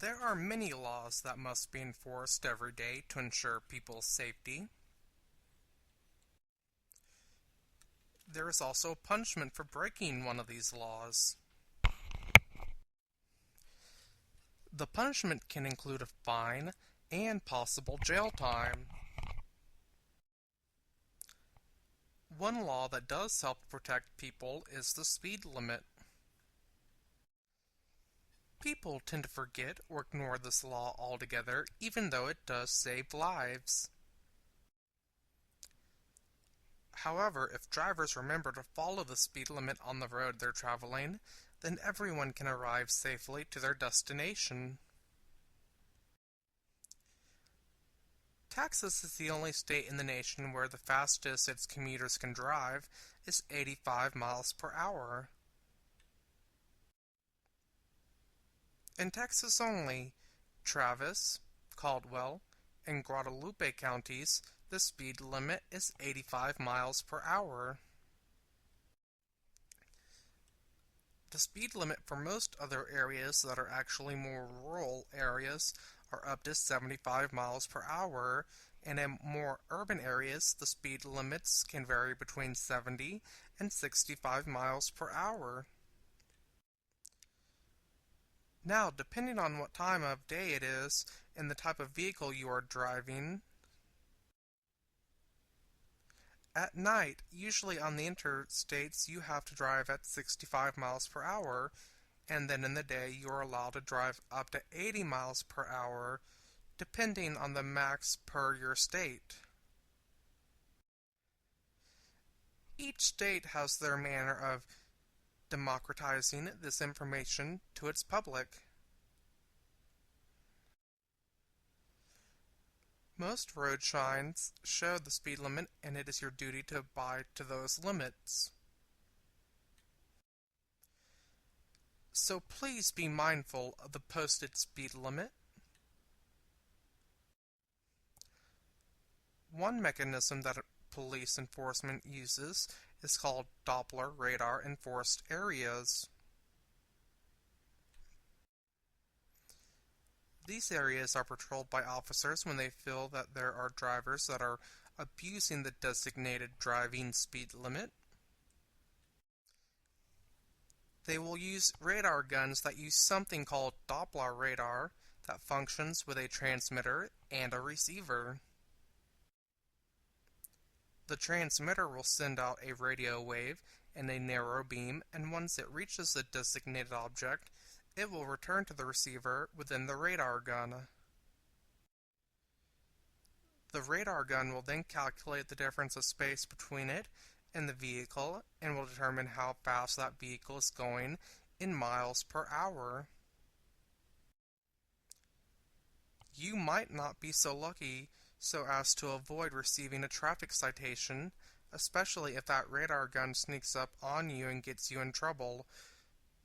There are many laws that must be enforced every day to ensure people's safety. There is also punishment for breaking one of these laws. The punishment can include a fine and possible jail time. One law that does help protect people is the speed limit. People tend to forget or ignore this law altogether, even though it does save lives. However, if drivers remember to follow the speed limit on the road they're traveling, then everyone can arrive safely to their destination. Texas is the only state in the nation where the fastest its commuters can drive is 85 miles per hour. In Texas only, Travis, Caldwell, and Guadalupe counties, the speed limit is 85 miles per hour. The speed limit for most other areas that are actually more rural areas are up to 75 miles per hour, and in more urban areas, the speed limits can vary between 70 and 65 miles per hour. Now, depending on what time of day it is and the type of vehicle you are driving, at night, usually on the interstates, you have to drive at 65 miles per hour, and then in the day, you are allowed to drive up to 80 miles per hour, depending on the max per your state. Each state has their manner of democratizing this information to its public. Most road signs show the speed limit, and it is your duty to abide to those limits. So please be mindful of the posted speed limit. One mechanism that police enforcement uses is called Doppler radar enforced areas. These areas are patrolled by officers when they feel that there are drivers that are abusing the designated driving speed limit. They will use radar guns that use something called Doppler radar that functions with a transmitter and a receiver. The transmitter will send out a radio wave in a narrow beam, and once it reaches the designated object, it will return to the receiver within the radar gun. The radar gun will then calculate the difference of space between it and the vehicle and will determine how fast that vehicle is going in miles per hour. You might not be so lucky so as to avoid receiving a traffic citation, especially if that radar gun sneaks up on you and gets you in trouble.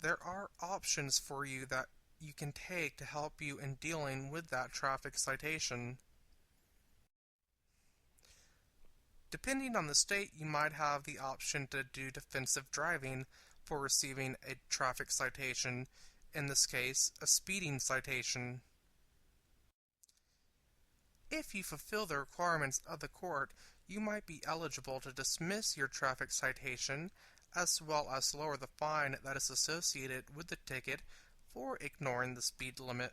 There are options for you that you can take to help you in dealing with that traffic citation. Depending on the state, you might have the option to do defensive driving for receiving a traffic citation, in this case, a speeding citation. If you fulfill the requirements of the court, you might be eligible to dismiss your traffic citation as well as lower the fine that is associated with the ticket for ignoring the speed limit.